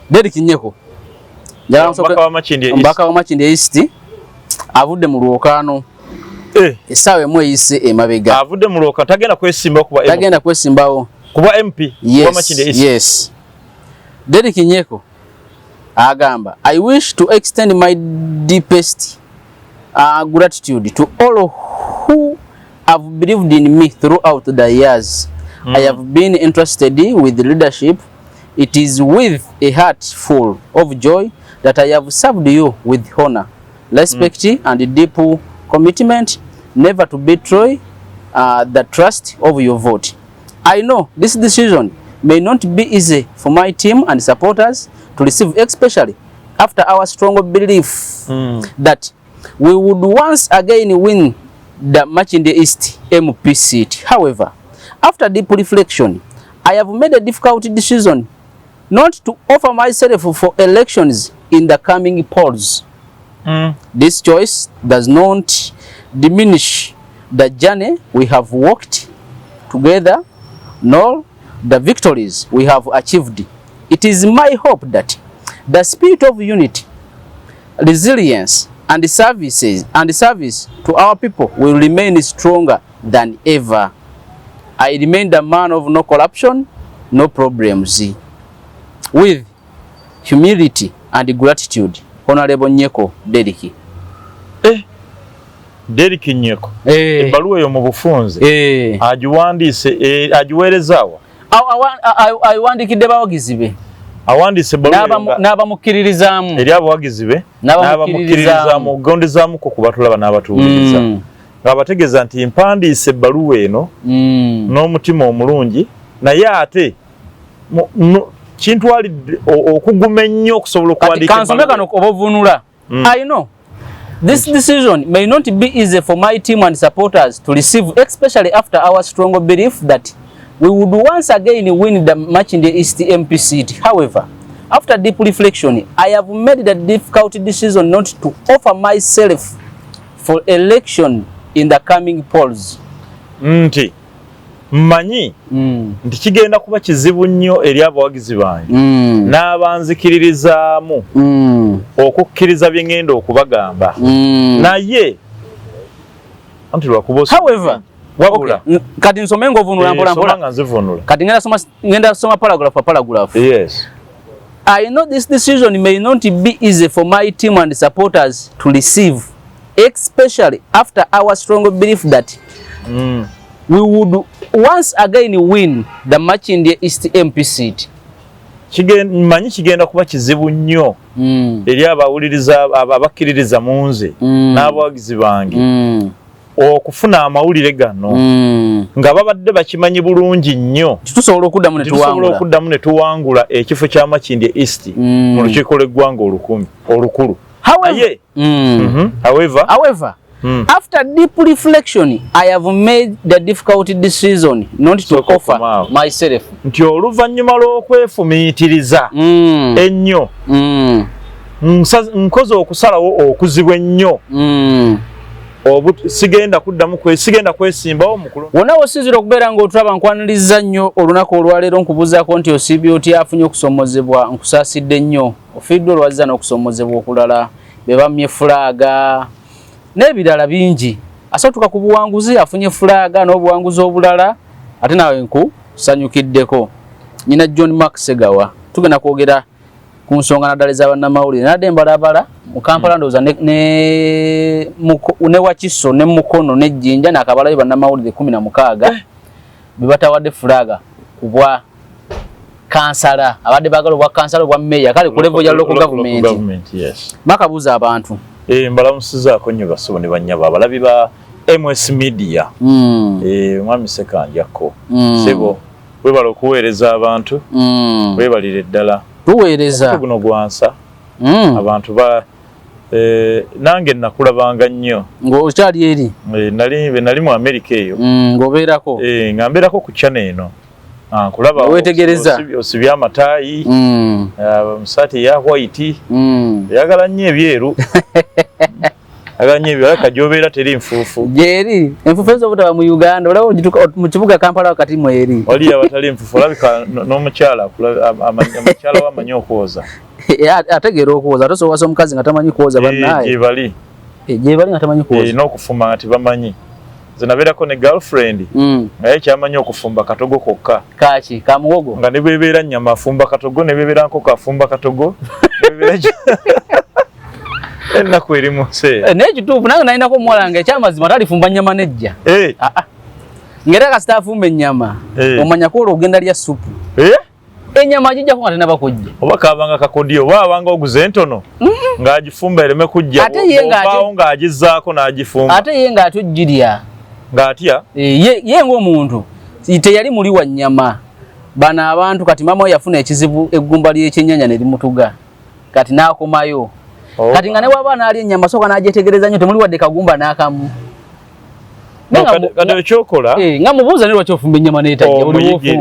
Derrick Nyeko mbaka wa Makindye East avudde mu lwokaano essaawa emu eyise emabega avudde mu lwokaano tagenda kwesimbawo kuba MP wa Makindye East. Yes. Derrick Nyeko agamba, I wish to extend my deepest gratitude to all who have believed in me throughout the years. I have been entrusted with leadership. It is with a heart full of joy that I have served you with honor, respect, and deep commitment, never to betray the trust of your vote. I know this decision may not be easy for my team and supporters to receive, especially after our strong belief that we would once again win the Makindye East MP seat. However, after deep reflection, I have made a difficult decision not to offer myself for elections in the coming polls. This choice does not diminish the journey we have walked together, nor the victories we have achieved. It is my hope that the spirit of unity, resilience, and service to our people will remain stronger than ever. I remain the man of no corruption, no problems. With humility and gratitude, Honorable Nyeko Derrick. Derrick Nyeko. Ebbaluwa yo mu bufunze. Agiwandiise agiweerezaawa. Ayiwandikidde bawagizi be. Awandiise ebbaluwa n'abamukkiririzaamu. Eri abawagizi be n'abamukkiririzaamu okugondezaamu ku kubatulaba n'abatuwuliriza. Ng'abategeeza nti mpandiise ebbaluwa eno n'omutima omulungi naye ate kintwalidde okuguma ennyo okusobola okuwandiika kansome kano obovunula. I know this decision may not be easy for my team and supporters to receive, especially after our strong belief that we would once again win the Makindye East MP seat. However, after deep reflection, I have made the difficult decision not to offer myself for election in the coming polls. Mmanyi nti kigenda kuba kizibu nnyo eri abawagizi bange n'abanzikiririzaamu okukkiriza bye ngenda okubagamba naye anti lwakuba however wabula kati nsome ng'ovunula mpola nga nzivunula kati ngenda soma paragraph per paragraph. Yes. I know this decision may not be easy for my team and supporters to receive, especially after our strong belief that we would once again win the Makindye East MP seat. Manyi kigenda kuba kizibu nnyo eri abakkiririza mu nze n'abawagizi bange okufuna amawulire gano nga babadde bakimanyi bulungi nnyo tusobola okuddamu ne tuwangula ekifo kya Makindye East mu lukiiko lw'eggwanga olukulu. However, after deep reflection, I have made the difficult decision not to offer myself. Nti oluvannyuma lw'okwefumiitiriza ennyo nkoze okusalawo okuzibu ennyo sigenda kwesimbawo mukulu. Wonna wosinzira okubeera ng'otulaba nkwaniriza nnyo olunaku olwaleero nkubuuzaako nti osiibye otya afunye okusomozebwa nkusaasidde nnyo ofiiddwe olwazza n'okusomozebwa okulala be bamye fulaaga n'ebirala bingi asatuka ku buwanguzi afunye fulaaga n'obuwanguzi obulala ate nawe nkusanyukiddeko. Nyina John Mark Segawa tugenda kwogera ku nsonga naddala ez'abannamawulire nadde mbalabala mu Kampala ndowooza ne Wakiso ne Mukono ne Jjinja n'akabalayo bannamawulire 16 be batawadde fulaaga ku bwa kansala abadde baagala obwa kansala obwa meya kale ku level ya local government. Bakabuuza abantu mbalamusizaako nnyo basubo ne bannyabo abalabi ba MS Media mwami Sekanjako sebo webala okuweereza abantu webalire ddala tuweereza guno gwansa abantu nange nakulabanga nnyo ng'okyali eri nali mu Amerika eyo ng'obeerako nga mbeerako ku channel eno kulaba wetegereza osibye amataayi musati ya white yagala nnyo ebyeru aganye ebiraka gyobera teri nfuufu jeri enfuufu ezo butaba mu Uganda olawo mu kibuga Kampala wakati mu eri oli abatali nfuufu olabika n'omukyala amakyala wamanyi okwoza ategeera okwoza tosobola omukazi nga tamanyi kwoza bannaye gyebali nga tamanyi kwoza n'okufumba nga tebamanyi nze nabeerako ne girlfriend naye kyamanyi okufumba katogo kokka kaki ka muwogo nga ne bwebeera nnyama afumba katogo ne bwebeera nkoko afumba katogo ennaku eri mu nsi naye kituufu nange nalinako omuwala nga ekyamazima talifumba nnyama nejja ng'era kasita afumba ennyama omanyako olwo ogenda lya supu ennyama agijjako nga tenaba kujja oba kabanga kakodi oba abanga oguze ntono ng'agifumba ereme kujja ovaawo ng'agizzaako n'agifumba ate ye ng'ate ogirya ng'atya ye ng'omuntu teyali muli wa nnyama bano abantu kati mama we yafuna ekizibu eggumba ly'ekyennyanja ne limutuga kati n'akomayo kati nga ne waba n'alya ennyama sooka n'agyetegereza nnyo temuli wadde kagumba n'akamu kati ekyokola nga mubuuza ne lwaki ofumba ennyama n'etajja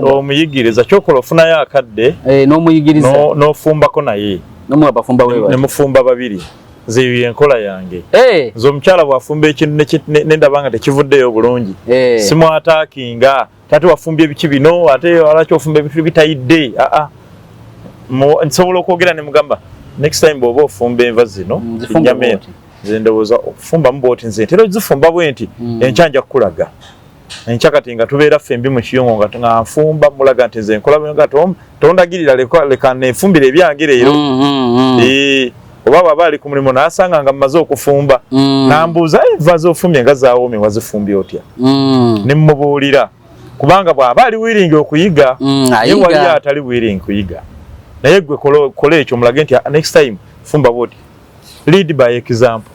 omuyigiriza kyokola ofunayo akadde n'omuyigiriza n'ofumbako naye ne mufumba babiri zeyo yenkola yange nze omukyala bw'afumba ekintu nendaba nga tekivuddeyo bulungi simwataakinga ate wafumbye ebiki bino ate walaki ofumba ebintu bitayidde nsobola okwogera ne mugamba next time bw'oba ofumba enva zino ennyama eno nze ndowooza okufumbamu bwoti nze ntera ozifumba bwe nti enkya nja kukulaga enkya kati nga tubeera fembi mu kiyungo nga nfumba mulaga nti nze nkola nga tondagirira leka nefumbira ebyange leero oba baba ali ku mulimu n'asanga nga mmaze okufumba n'ambuuza enva z'ofumbye nga zaawomye wazifumbye otya ne mmubuulira kubanga bw'aba ali wiringi okuyiga ye wali atali wiringi kuyiga naye gwe kola ekyo mulage nti next time fumba bwoti lead by example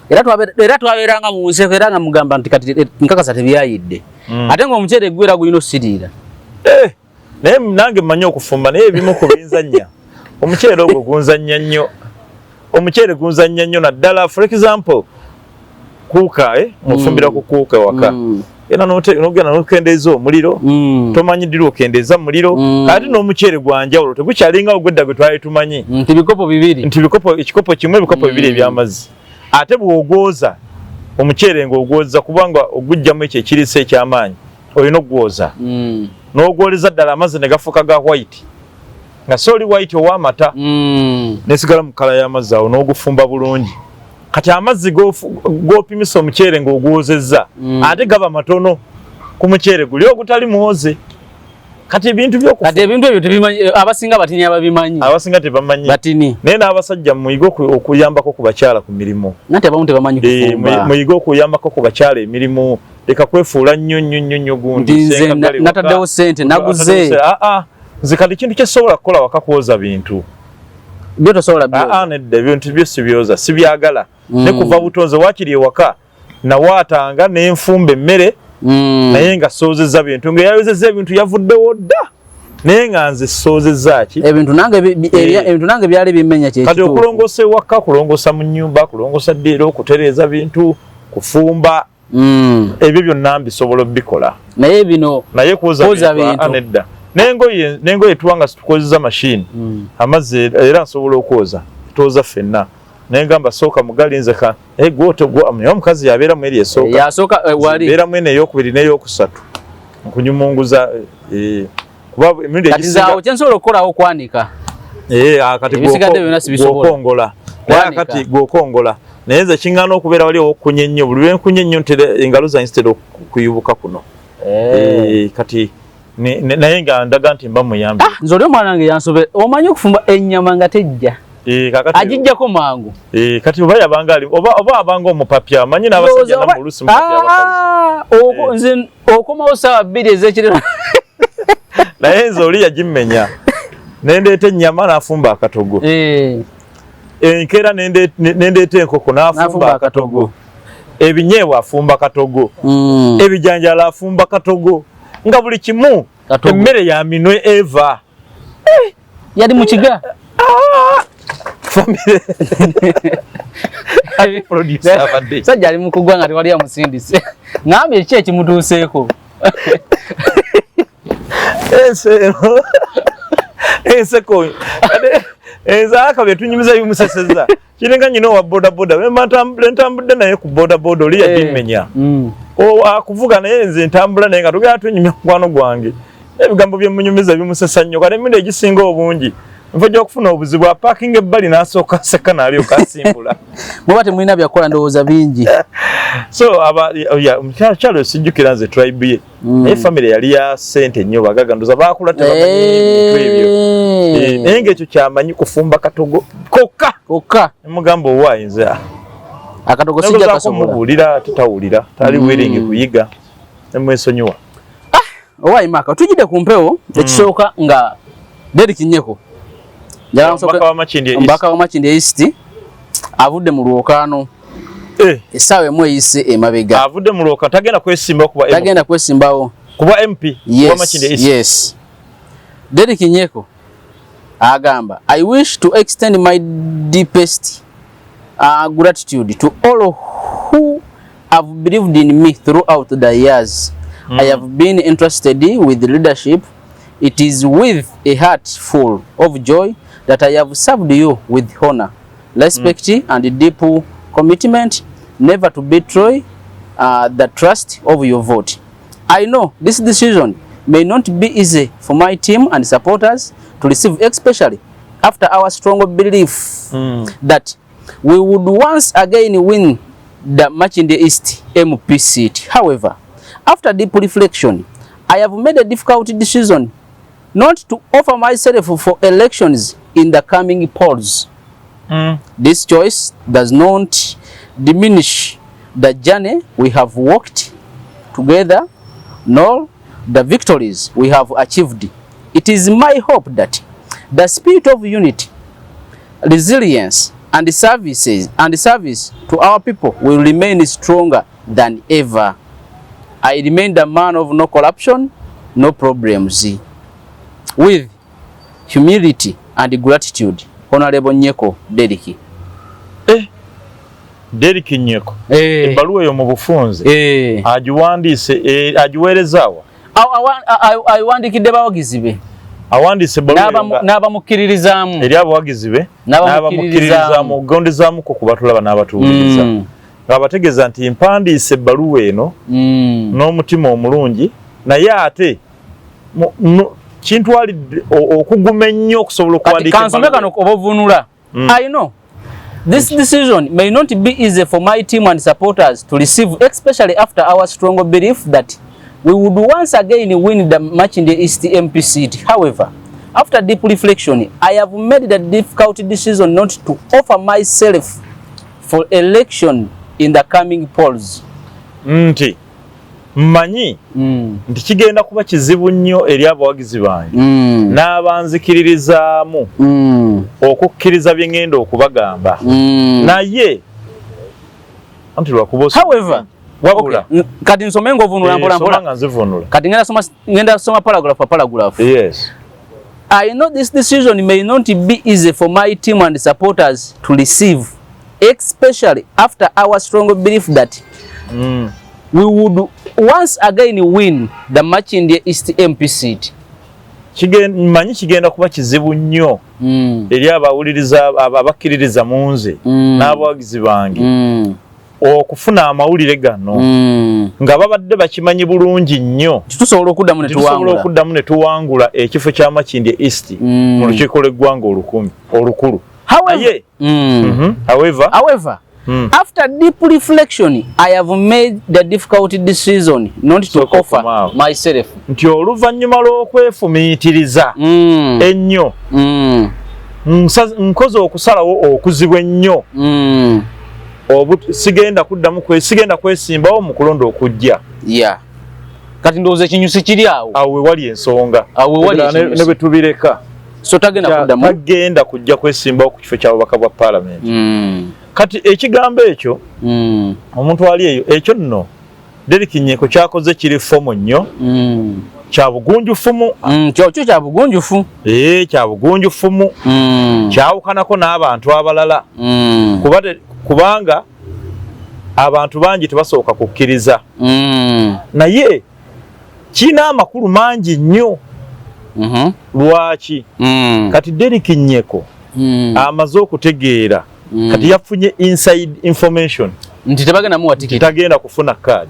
era twabeeranga mu nseko era nga mugamba nti kati nkakasa tebyayidde ate ng'omuceere gwera gulina osiriira naye nange mmanyi okufumba naye ebimu ku binzannya omuceere ogwo gunzannya nnyo omuceere gunzannya nnyo naddala for example kuuka ofumbira ku kuuka waka era n'ogenda n'okendeeza omuliro tomanyi ddi lwokendeeza muliro ate n'omuceere gwanjawulo tegukyalinga ogwedda gwe twali tumanyi nti bikopo bibiri ekikopo kimu ebikopo bibiri eby'amazzi ate bw'ogwoza omuceere ng'ogwoza kubanga ogugjamu ekyo ekiriisa eky'amaanyi olina ogwoza n'ogwoleza ddala amazzi ne gafuuka ga white nga sooli white ow'amata nesigala mu kala y'amazzi awo n'ogufumba bulungi kati amazzi g'opimisa omuceere ng'ogwozezza ate gaba matono ku muceere guli ogutali mwoze kati ebintu ebyo tebimanyi abasinga batini ababimanyi abasinga tebamanyi batini naye n'abasajja muyige okuyambako ku bakyala ku mirimu nate abamu tebamanyi kufumba muyige okuyambako ku bakyala emirimu leka kwefuula nnyo gundi nze nataddewo ssente naguze nze kati kintu kyesobola kukola waka kwoza bintu byo tosobola byo nedda ebintu byo sibyoza sibyagala ne kuva butonze wakiri ewaka nawaatanga n'enfumba emmere naye nga soozezza bintu ng'eyayozezza ebintu yavuddewo dda naye nga nze soozezza ki ebintu nange byali bimenya kyekituufu kati okulongoosa ewaka kulongoosa mu nnyumba kulongoosa ddeera okutereeza bintu kufumba ebyo byonna mbisobola obbikola naye bino naye kwoza bintu nedda n'engoye tuwanga situkozeza mashini amazzi era nsobola okwoza tooza ffenna naye ngamba sooka mugalinze naye omukazi yabeeramu eri esooka beeramu eno eyokubiri n'eyokusatu nkunyumunguza kuba emirundi egisinga kyensobola okukolawo okwanika kati gwokongola naye kati gwokongola naye nze kiŋŋaana okubeera wali owokunya ennyo buli lwenkunya ennyo ntera engalo zange zitera okuyubuka kuno kati naye nga ndaga nti mba muyambi nze oli omwana wange yansobe omanyi okufumba ennyama nga tejja agijjako mangu kati oba yabanga ali oba abanga omupapya amanyi n'abasajja namulusi mupapya abakazi nze okomawo ssaawa 2 ez'ekiro naye nze oli yagimmenya nendeeta ennyama n'afumba akatogo enkeera nendeeta enkoko n'afumba akatogo ebinyeebwa afumba katogo ebijanjala afumba katogo nga buli kimu emmere ya minwe eva yali mu kiga sajja ali mu kugwa nga tewali amusindise ngambye ki ekimutuuseeko enseko Ezaka betunyumiza yumuseseza. Kirenga nyino wa boda boda. Wema ntambudde naye ku boda boda oli yadimenya. Akuvuga naye nze ntambula naye nga tugenda tunyumya kwano gwange. Ebigambo byemunyumiza bimusesa nnyo kale minde egisinga obungi. Mfajja okufuna obuzibu bwa parking ebbali n'asooka seka n'ali okasimbula. Muba temulina byakola ndowooza bingi. So omukyalo sijjukira nze tribe ye. Naye family yali ya ssente nnyo bagaga ndoza baakula tebamanyi ebintu ebyo. Naye ng'ekyo kyamanyi kufumba katogo kokka. Mugamba owayinza. Akatogo sijja kasobola. Mubuulira tetawulira tali willing kuyiga. Nemwesonyiwa. Owayi Maka tujide ku mpewo ekisooka nga Derrick Nyeko. Mbaka wa Makindye East avudde mu lwokaano. Essaawa emu eyise emabega. Avudde mu lwokaano tagenda kwesimbawo kuba MP wa Makindye East. Yes. Derrick Nyeko agamba, I wish to extend my deepest gratitude to all who have believed in me throughout the years. I have been entrusted with leadership. It is with a heart full of joy that I have served you with honor, respect, and deep commitment, never to betray the trust of your vote. I know this decision may not be easy for my team and supporters to receive, especially after our strong belief that we would once again win the Makindye East MP seat. However, after deep reflection, I have made a difficult decision not to offer myself for elections in the coming polls. This choice does not diminish the journey we have walked together, nor the victories we have achieved. It is my hope that the spirit of unity, resilience, and service to our people will remain stronger than ever. I remain the man of no corruption, no problems. With humility and gratitude, Honorable Nyeko Derrick. Derrick Nyeko. Ebbaluwa yo mu bufunze. Agiwandiise agiweerezaawa. Ayiwandikidde bawagizi be. Awandiise ebbaluwa n'abamukkiririzaamu. Eri abawagizi be n'abamukkiririzaamu okugondezaamu ku kubatulaba n'abatuwuliriza. Abategeeza nti mpandiise ebbaluwa eno n'omutima omulungi naye ate kintwalidde okuguma ennyo okusobola okuwandiika kansome kano obovunula. I know this decision may not be easy for my team and supporters to receive, especially after our strong belief that we would once again win the Makindye East MP seat. However, after deep reflection, I have made the difficult decision not to offer myself for election in the coming polls. Mmanyi nti kigenda kuba kizibu nnyo eri abawagizi bange n'abanzikiririzaamu okukkiriza bye ngenda okubagamba naye anti lwakuba however wabula kati nsome ng'ovunula mpola nga nzivunula kati ngenda soma paragraph. Yes. I know this decision may not be easy for my team and supporters to receive, especially after our strong belief that we would once again win the Makindye East MP seat. Manyi kigenda kuba kizibu nnyo eri abakkiririza mu nze n'abawagizi bange okufuna amawulire gano nga babadde bakimanyi bulungi nnyo tusobola okuddamu ne tuwangula ekifo kya Makindye East mu lukiiko lw'eggwanga olukulu. However, after deep reflection, I have made the difficult decision not to offer myself. Nti oluvannyuma lw'okwefumiitiriza ennyo nkoze okusalawo okuzibu ennyo sigenda kwesimbawo mu kulonda okujja. Kati ndowooza ekinyusi kiri awo. Awo we wali ensonga ne bwe tubireka so tagenda kujja kwesimbawo ku kifo ky'ababaka bwa paalamenti. Kati ekigambo ekyo omuntu ali eyo ekyo nno Derrick Nyeko kyakoze kiri fomu nnyo kya bugunjufumu kyo kya bugunjufu kya bugunjufumu kyawukanako n'abantu abalala kubanga abantu bangi tebasooka kukkiriza naye kirina amakulu mangi nnyo lwaki kati Derrick Nyeko amaze okutegeera kati yafunye inside information nti tebagenda muwa ticket tagenda kufuna card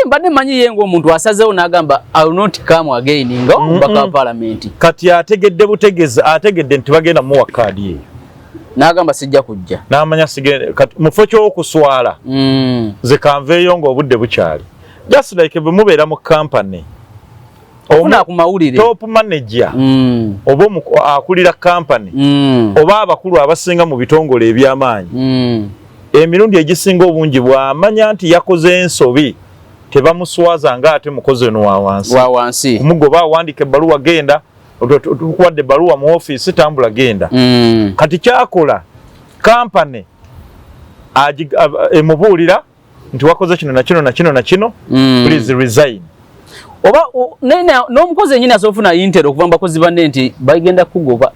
mbadde manyi yengo omuntu asazeewo n'agamba I will not come again nga omubaka wa parliament kati ategedde butegeza ategedde nti bagenda muwa card ye n'agamba sijja kujja n'amanya sigende kati mufo ky'okuswala ze kanveeyo ng'obudde bukyali just like bwe mubeera mu company ofuna ku mawulire top manager oba akulira company oba abakulu abasinga mu bitongole eby'amaanyi emirundi egisinga obungi bw'amanya nti yakoze ensobi tebamuswaza nga ate mukozi no wa wansi umugoba awandika ebbaluwa genda tukuwadde ebbaluwa mu office tambula genda kati kyakola company emubuulira nti wakoze kino na kino na kino na kino please resign oba n'omukozi enyini asofuna intero okuva mu bakozi banne nti bagenda kugoba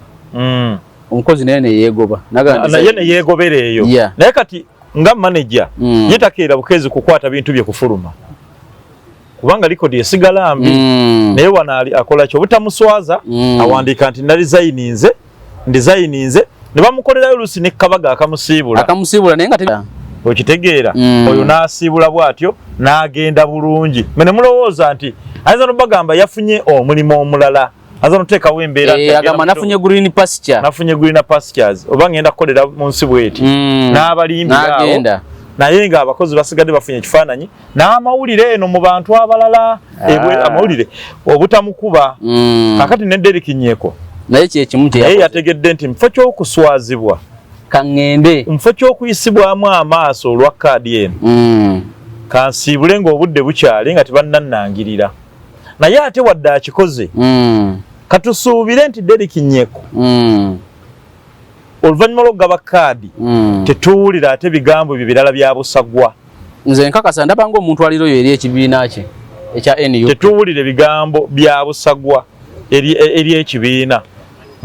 omukozi naye neyeegoba naye neyeegobera eyo naye kati nga manager yetakeera bukezi kukwata bintu bye kufuluma kubanga likodi esigala mbi naye wana akola kyo butamuswaza awandika nti nalizayininze ndizayininze ne bamukolerayo lusi ne kabaga akamusiibula naye nga okitegeera oyo n'asiibula bw'atyo n'agenda bulungi mene mulowooza nti ayinza n'obagamba yafunye omulimu omulala ayinza n'oteekawo embeera agamba nafunye green pastures oba ngenda kukolera mu nsi bw'eti n'abalimbiraawo naye ng'abakozi basigadde bafunye ekifaananyi n'amawulire eno mu bantu abalala amawulire obutamukuba kakati ne Derek Nyeko naye kyekimu naye yategedde nti mufo ky'okuswazibwa kaŋŋende mufo ky'okuyisibwamu amaaso olwa kaadi eno kansiibule ng'obudde bukyali nga tebannannangirira naye ate wadde akikoze katusuubire nti Derek Nyeko oluvannyuma lw'okugaba kaadi tetuwulira ate bigambo ebyo birala bya busagwa nze nkakasa ndaba ng'omuntu aliroyo eri ekibiina kye ekya NUP tetuwulira ebigambo bya busagwa eri ekibiina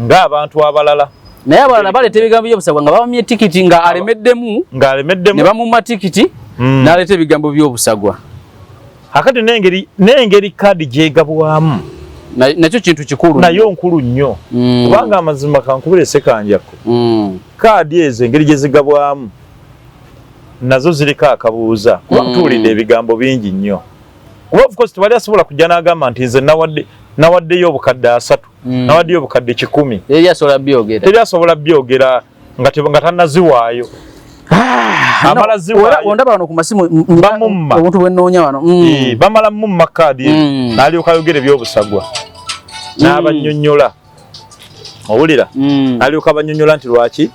ng'abantu abalala naye abalala baleeta ebigambo by'obusagwa nga babamye tikiti nga alemeddemu ne bamumma tikiti n'aleeta ebigambo by'obusagwa akati n'engeri kaadi gyegabwamu nakyo kintu kikulu nayo nkulu nnyo kubanga amazima kankubira sekanjako kaadi ezo engeri gye zigabwamu nazo ziriko akabuuza kuba tuwulidde ebigambo bingi nnyo kuba of course tewali asobola kujja n'agamba nti nze nawaddeyo obukadde 3 nawaddeyo obukadde 10 teri asobola byogera nga tannaziwaayo amala ziwaayo ondaba wano ku masimu bamumma omuntu bwennoonya wano bamala mumma kaadi n'alyoka ayogera ebyobusagwa n'abannyonnyola owulira alyoka abannyonnyola nti lwaki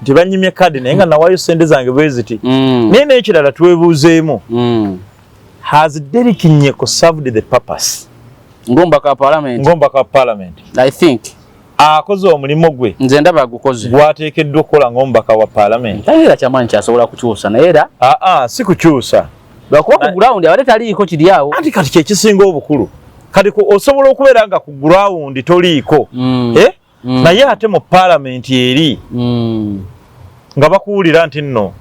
nti bannyimye kaadi naye nga nawaayo sente zange bwe ziti naye n'ekirala twebuuzeemu has Derek Nyeko served the purpose ng'omubaka wa parliament I think akoze omulimu gwe nze ndaba agukoze gwateekeddwa okukola ng'omubaka wa parliament era kyamaanyi kyasobola kukyusa naye era si kukyusa lwakuba ku ground abadde taliiko kiri awo anti kati kyekisinga obukulu kati osobola okubeera nga ku ground toliiko naye ate mu parliament eri nga bakuwulira nti nno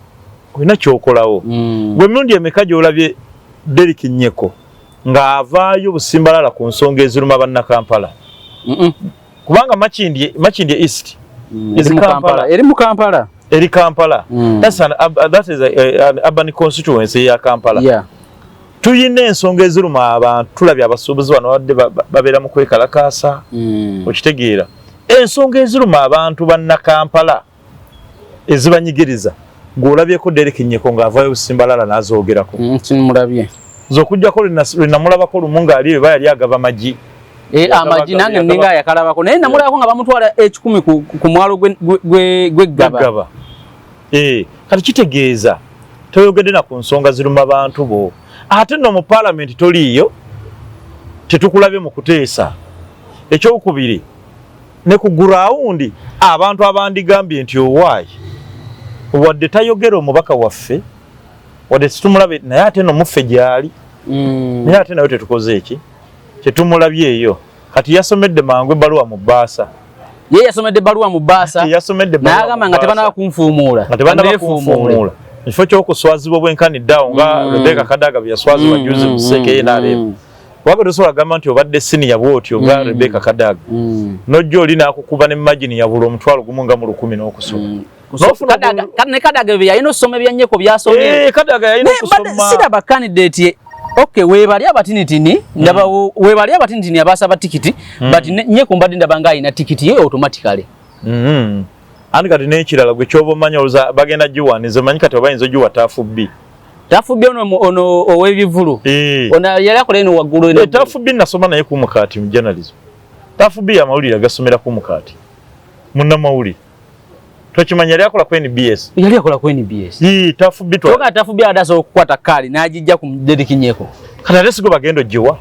olina kyokolawo gwe mirundi emeka gy'olabye Derek Nyeko ng'avaayo busimbalala ku nsonga eziruma bannakampala kubanga Makindye East eri Kampala that is an urban constituency ya Kampala tuyina ensonga eziruma abantu tulabye abasuubuzi bano badde babeera mu kwekalakaasa okitegeera ensonga eziruma abantu bannakampala ezibanyigiriza ng'olabyeko Derek Nyeko ng'avaayo busimbalala n'azoogerako kimulabye z'okujjako lwenamulabako lumu ng'ali eba yali agaba magi amagi nange ninga yakalabako naye namulabako nga bamutwala 10 ku mwalo gw'eggaba kati kitegeeza toyogedde na ku nsonga ziruma bantu bo ate nno mu parliament toliiyo tetukulabye mu kuteesa ekyokubiri ne ku gurawundi abantu abandigambye nti owaayi wadde tayogera omubaka waffe wadde situmulabe naye ate no muffe gyali naye ate nayo tetukoze eki kyetumulabye eyo kati yasomedde mangu ebbaluwa mu bbaasa ye yasomedde ebbaluwa mu bbaasa n'agamba nga tebanaba kunfuumuula ekifo ky'okuswazibwa bwenkaniddeawo nga Rebecca Kadaga bye yaswazibwa juzi mu Seeke n'abeemu Wako tosobola gamba nti obadde senior bwoti oga Rebecca Kadaga. Nojjo oli nakukuba ne imagine ya bulo omutwalo gumu nga mu 10 n'okusoma. Kadaga kanne Kadaga bya ino some bya nyeko byasomye. Kadaga yayino kusoma. Sida ba candidate okay webali abatinitini ndaba webali abatinitini abasaba tikiti but nyeko mbadde ndaba nga ina tikiti ye automatically. Andi kati n'ekirala gwe kyoba omanya oluza bagenda giwaniza manyi kati obayinza ogiwa taafu B. Taafu B ono ow'ebivulu. Ono yali akola eno waggulu eno. Taafu B nasoma naye ku mukati mu journalism. Taafu B amawulire agasomera ku mukati. Munnamawulire. Twakimanya yali akola ku NBS. Yali akola ku NBS. Taafu B toka Taafu B adaso okukwata kali n'agijja ku Derrick Nyeko. Kati ate si gwe bagenda ogiwa.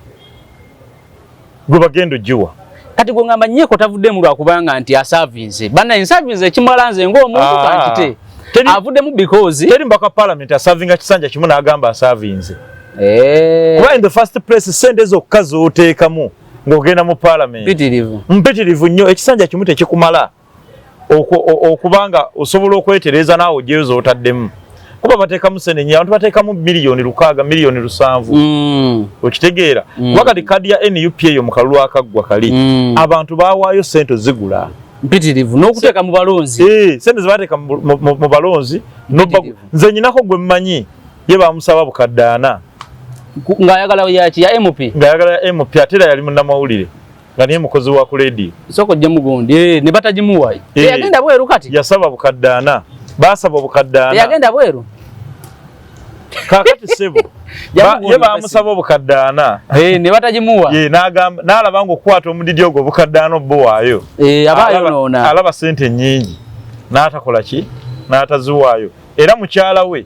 Gwe bagenda ogiwa. Kati gwe ngamba Nyeko tavudde mu lwakubanga nti asavinze. Bana ensavinze ekimwalanze ng'omuntu kantite. Avuddemu because teri mbaka parliament asavinga kisanja kimu n'agamba asavinze. Kuba in the first place sente zokka z'oteekamu ng'ogenda mu parliament. Mpitirivu nnyo ekisanja kimu tekikumala okubanga osobola okwetereza naawe ogyeyo z'otaddemu. Kuba bateekamu sente abantu bateekamu miliyoni 6 miliyoni 7. Okitegeera kuba kati kadi ya NUP eyo mu kalulu akaggwa kali abantu baawaayo sente zigula. Mpitirivu n'okuteeka mu balonzi. Sente zibateeka mu balonzi nze nyinako gwe mmanyi ye bamusaba bukadde 4 ng'ayagala yaki ya MP. Ng'ayagala ya MP ate era yali munnamawulire nga niye mukozi wa ku radio. Soko gye mugundi ne batagimuwa. Yagenda bweru kati. Yasaba bukadde 4 baasaba bukadde 4. Yagenda bweru. Kakati sebo. Ye bamusaba bukadde 4. Ne batagimuwa. N'agamba n'alaba ng'okukwata omudidi ogwo bukadde 4 bo waayo. Abaayo noona. Alaba sente nnyingi. N'atakola ki? N'ataziwaayo. Era mukyala we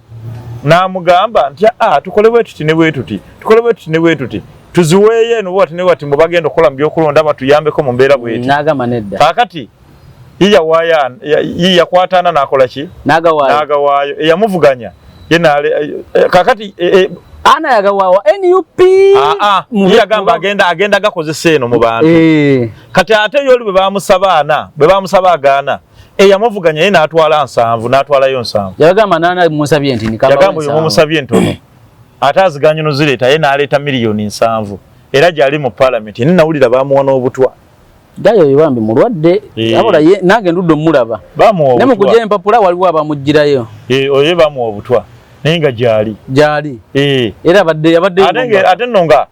n'amugamba nti tukole bwe tuti ne bwe tuti. Tukole bwe tuti ne bwe tuti. Tuziweeye eno bwati ne bwati mbo bagenda okukola mu by'okulonda batuyambeko mu mbeera bweti. N'agamba nedda. Kakati yakwatana n'akola ki? N'agawaayo. Eyamuvuganya ye kakati ana yagawawa NUP yagamba agenda gakozesa eno mu bantu. Kati ate yoli bwe bamusaba agaana eyamuvuganya ye n'atwala 7 n'atwalayo 7. Yagamba nana musabye nti nikaba yagamba yo musabye ntono ate aziganya no zireeta ye n'aleeta miliyoni 7 era gyali mu parliament ni nawulira bamuwa n'obutwa dayo yibambi mulwadde abola ye nange nduddo mulaba bamuwa ne mukujja empapula waliwo abamujjirayo oye bamuwa obutwa nenga gyali era abadde ate nonga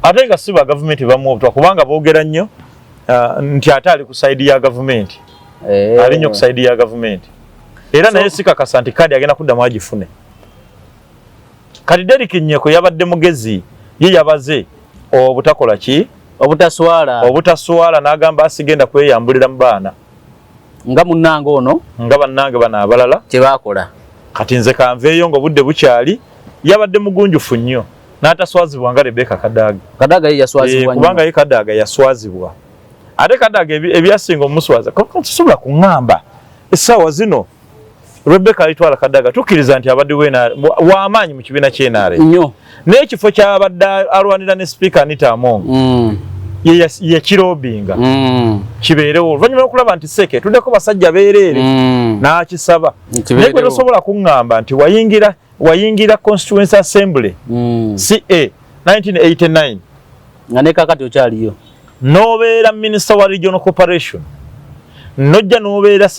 ate nga siba government bamuwa obutwa kubanga boogera nnyo nti ate ali ku side ya government ali nnyo ku side ya government era naye sikakasa nti kadi agenda kuddamu agifune. Kati Derrick Nyeko yabadde mugezi ye yabaze obutakola ki obutaswala n'agamba asigenda kweyambulira mu baana nga munnange ono nga bannange bana abalala kye baakola. Kati nze kanveeyo nga budde bukyali yabadde mugunjufu nnyo n'ataswazibwa nga Rebecca Kadaga ye yaswazibwa kubanga ye Kadaga yaswazibwa ate Kadaga ebyasinga omuswaza tusobola kuŋŋamba essaawa zino Rebecca alitwala Kadaga tukkiriza nti abadde w'amaanyi mu kibiina ky'enaare nnyo n'ekifo ky'abadde alwanira ne Speaker Anita Among ye kirobinga kibeerewo oluvannyuma lw'okulaba nti Seke tuddeko basajja beereere n'akisaba naye gwe tosobola kuŋŋamba nti wayingira Constituency Assembly CA 1989 nga ne kakati okyaliyo n'obeera Minister wa Regional Corporation nojja n'obeera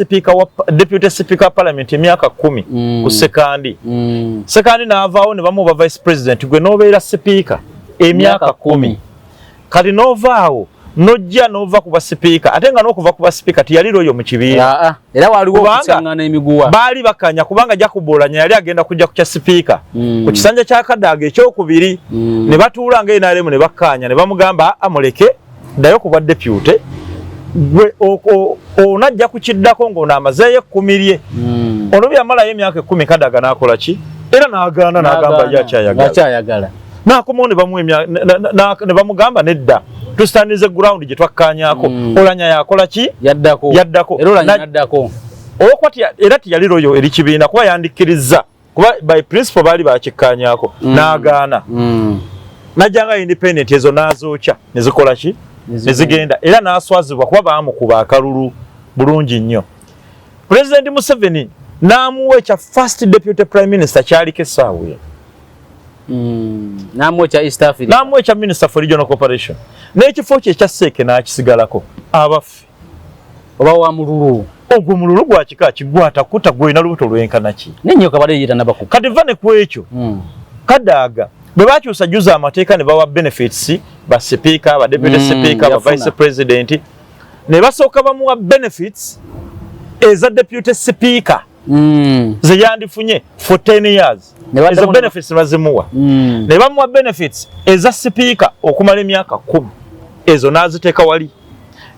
Deputy Speaker wa Parliament emyaka 10 ku sekandi n'avaawo ne bamuwa Vice President gwe n'obeera Speaker emyaka 10 kati n'ovaawo nojja n'ova ku basipiika ate nga n'okuva ku basipiika tiyali loyo mu kibiina era waliwo okusaŋŋana emiguwa baali bakanya kubanga Jakubolanya yali agenda kujja ku kya sipiika ku kisanja kya Kadaga ekyokubiri ne batuula nga NRM ne bakkanya ne bamugamba amuleke ddayo ku bwa deputy gwe onajja kukiddako ng'ono amazeeyo 10 lye ono byamalayo emyaka 10 Kadaga n'akola ki era n'agaana n'agamba yakyayagala n'akomawo ne bamugamba nedda tustandize ground gye twakkaanyaako Olanya yakola ki yaddako owokwati era tiyali loyo eri kibiina kuba yandikkiriza kuba by principle baali bakikkaanyaako n'agaana najjanga independent ezo n'azookya ne zikola ki ne zigenda era n'aswazibwa kuba baamukuba akalulu bulungi nnyo. President Museveni n'amuwa ekya first deputy prime minister kyaliko essaawa ye namwecha East Africa namwecha Minister for Regional Cooperation n'ekifo kye kya Seeke n'akisigalako abaffe oba wa mululu ogwo mululu gwa kika kigwata kuta gwina lubuto lwenkana ki nenyo kabale yita nabaku kati vane kwekyo Kadaaga bwe bakyusa juza amateeka ne bawa benefits ba speaker ba deputy speaker ba vice president ne basooka bamuwa benefits eza deputy speaker ze yandifunye for 10 years ezo benefits bazimuwa ne bamuwa benefits eza speaker okumala emyaka 10 ezo naziteeka wali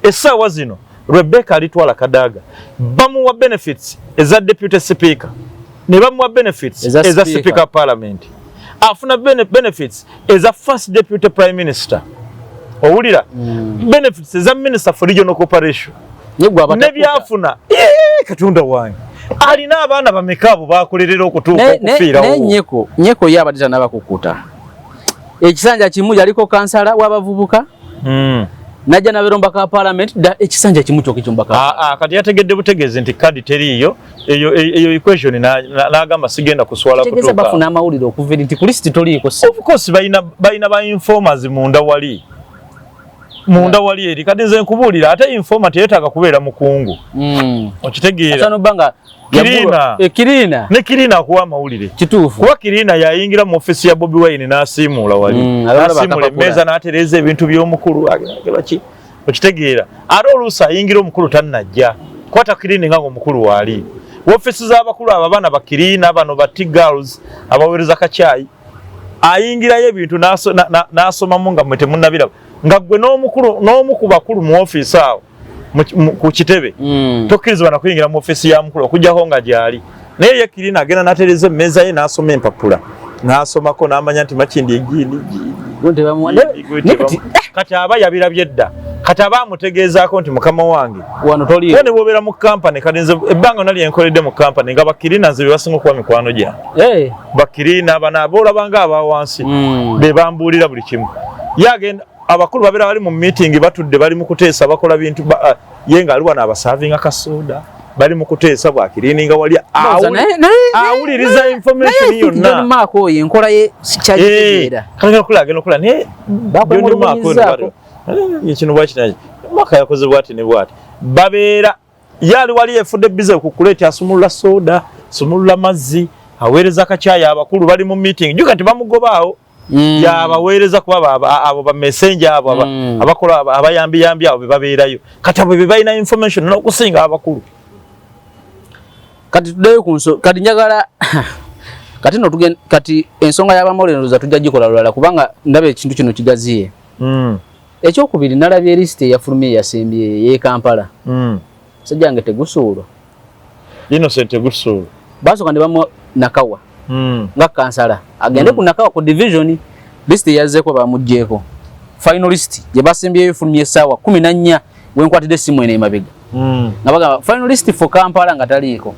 essaawa zino Rebecca alitwala Kadaaga bamuwa benefits eza deputy speaker ne bamuwa benefits eza speaker parliament afuna benefits eza first deputy prime minister owulira benefits eza minister for regional cooperation ne byafuna Katonda wange alina abaana bamekabo bakolerera okutuuka okufiira nyeko yabadita nabakukuta ekisanja kimu yaliko kansala w'abavubuka najja naberomba ka parliament da ekisanja kimu kyokichumbaka kati yategedde butegeze nti kadi teriyo eyo equation n'agamba sigenda kuswala kutuuka tegeza bafuna amawulire okuvira nti kulist toliiko of course bayina ba informers munda wali eri kati nze nkubuulira ate informer teyetaaga kubeera mukungu okitegeera atano banga Kirina akuwa amawulire kituufu kuba Kirina yayingira mu office ya Bobi Wine n'asiimuula wali n'asiimuula emmeeza n'atereeza ebintu by'omukulu baki okitegeera ate oluusi ayingira omukulu tannajja kwata Kirina nga omukulu waali office z'abakulu abaana ba Kirina bano ba T-girls abaweereza kacaayi ayingirayo ebintu n'asomamu nga mwe temunnabiraba nga gwe n'omu ku bakulu mu office awo ku kitebe tokkirizibwa na kuyingira mu office ya mukulu okujjako nga gyali naye ye Kirina agenda n'atereeza emmeeza ye n'asoma empapula n'asomako n'amanya nti Makindi kati aba yabirabye dda kati aba amutegeezaako nti mukama wange ne bw'obeera mu kampani kati nze ebbanga nali enkoledde mu kampani nga bakirina nze be basinga okuba mikwano gyange bakirina bano aboolabanga aba wansi be bambuulira buli kimu yagenda abakulu babeera bali mu meeting batudde bali mu kuteesa bakola bintu ye nga aliwa n'abasavinga kasoda bali mu kuteesa bwa kirininga wali awuliriza information yonna mako yenkola ye sikyagitegeera kanga kula ne John Mako ne kino bwakinaje maka yakoze bwati ne bwati babeera yali wali efudde bize okukuleeta asumulula soda sumulula mazzi aweereza kachaya abakulu bali mu meeting juka tibamugobaawo yabaweereza kuba abo ba messenger abo abakola abayambi abo bebabeerayo kati abo bebayina information n'okusinga abakulu kati tuddeyo kunso kati njagala kati no tugen kati ensonga y'abamolero za tujja gikola lulala kubanga ndabe ekintu kino kigaziye ekyokubiri nalabye list yafulumye yasembye ye Kampala sajjange tegusuulwa Innocent tegusuulwa basooka ne bamu Nakawa nga kansala agende ku Nakawa ku division list yazeko bamujjeko finalist je basembye yefulumye sawa 14 wenkwatide simu ene mabega nabaga finalist for Kampala ngataliko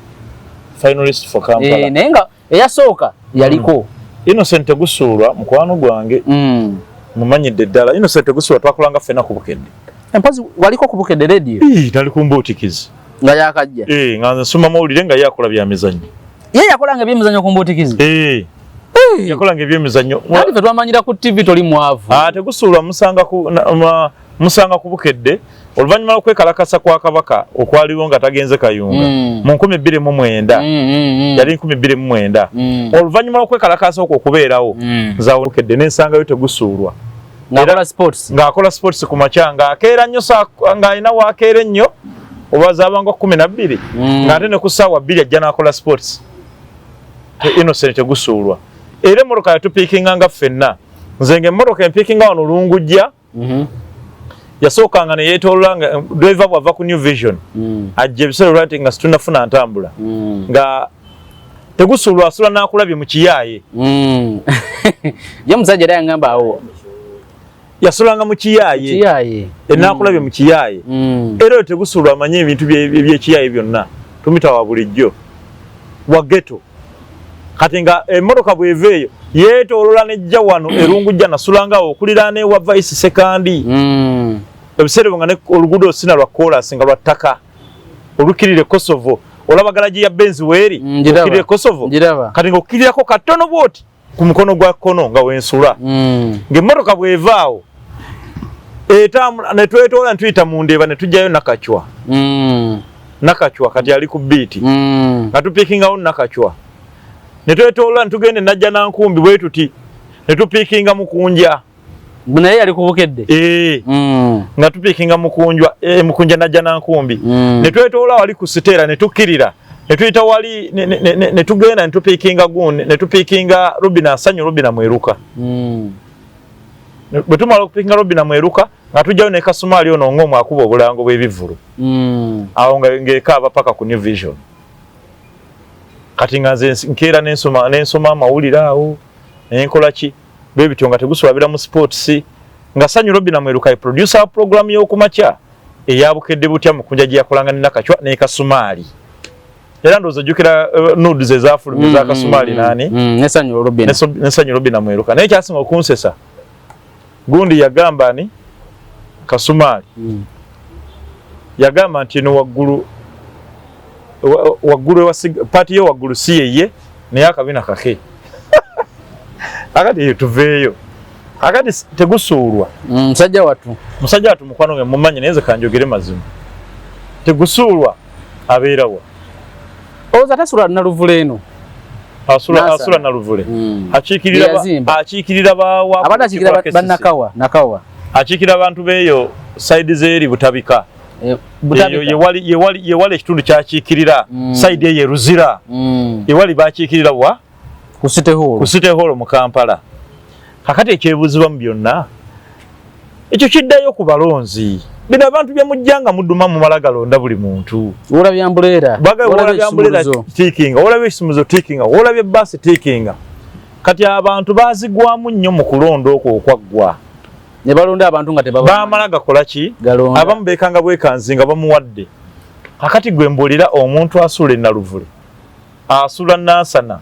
finalist for Kampala nenga eyasooka yaliko Innocent tegusuulwa mukwano gwange mumanyidde ddala Innocent tegusuulwa twakolanga fena ku Bukedde empazi waliko ku Bukedde radio tali ku Mbootikizi nga yakajja nga nsoma mawulire nga yakola bya mizannyo ye yakolanga ebyemizannyo ku Mbootikizi yakolanga ebyemizannyo ate twamanyira ku TV toli mwavu tegusuulwa musanga ku Bukedde oluvannyuma lw'okwekalakasa kwa Kabaka okwaliwo nga tagenze Kayunga mu 2009 yali 2009 oluvannyuma lw'okwekalakasa okwo okubeerawo za Bukedde n'ensangayo tegusuulwa ng'akola sports ku makya ng'akeera nnyo ng'alina waakeera ennyo oba zaabanga 12 ng'ate ne ku ssaawa 2 ajja n'akola sports Innocent tegusuulwa era emmotoka yatupiikinga nga ffenna nze ng'emmotoka empiikinga wano Lungujja yasookanga ne yeetoolola nga driver bw'ava ku New Vision ajja ebiseera lwati nga situnafuna ntambula nga tegusuulwa asula n'akulabye mu kiyaaye ye musajja era yangamba awo yasulanga mu kiyaaye n'akulabye mu kiyaaye era oyo tegusuulwa amanye ebintu by'ekiyaaye byonna tumitawa bulijjo wa ghetto kati nga emmotoka bw'eva eyo yeetoolola nejja wano Erungujja nasulanga okuliraana ewa Vice Sekandi ebiseera nga ne oluguudo osina lwa koolasi nga lwa ttaka olukirire Kosovo olaba galaji ya Benz weeri okirire Kosovo kati nga okkirirako katono bwoti ku mukono gwa kkono nga wensula ng'emmotoka bw'evaawo netwetoola ntuyita mu Ndeeba ne tujjayo Nakachwa Nakachwa kati ali ku biiti nga tupiikingawo Nakachwa ne twetoola ntugende Najja Nankumbi bwe tuti ne tupiikinga Mukunja naye yali kubukedde nga tupiikinga Mukunja Najja Nankumbi ne twetoola wali ku Siteera ne tukkirira ne tuyita wali ne tugenda ne tupiikinga Gundi ne tupiikinga Rubina Sanyu Rubina Mweruka bwe tumala okupiikinga Rubina Mweruka nga tujjayo ne Kasumaali ono ng'omwe akuba obulango bw'ebivvulu awo ng'ekaaba paka ku New Vision kati nga nze nkeera n'ensoma amawulire awo nenkola ki bwe bityo nga tegusulabira mu sports nga Sanyu Rubina Mweruka ye producer wa program y'okumakya eyabukedde butya Mukunja gye yakolanga ne Nakachwa ne Kasumaali era ndowooza ojjukira nudes ezaafulumye za Kasumaali naani ne Sanyu Rubina Mweruka naye kyasinga okunsesa Gundi yagamba ani Kasumaali yagamba nti no waggulu paati yo waggulu si yeye naye akabina kake akati tuveeyo akati tegusuulwa musajja watu mukwano gwe mumanye naye nze kanjogere mazima tegusuulwa abeerawa oza tasula Naluvule eno asula Naluvule akiikirira bawa abadakikira Nakawa akiikirira abantu beeyo side zeeri Butabika yewali ekitundu kyakiikirira side eyo Ruzira yewali bakiikirira wa ku City Hall mu Kampala kakati ekyebuuzibwa mu byonna ekyo kiddayo ku balonzi bino abantu byamujjanga muduma mu malagalonda buli muntu olabye ambulera tikinga olabye ekisumuzo tikinga olabye basi tikinga kati abantu bazigwamu nnyo mu kulonda okwo okwaggwa ne balonda abantu nga bamala gakola ki abamu beekanga bwekanzi nga bamuwadde kakati gwe mbuulira omuntu asula Naluvule asula Nansana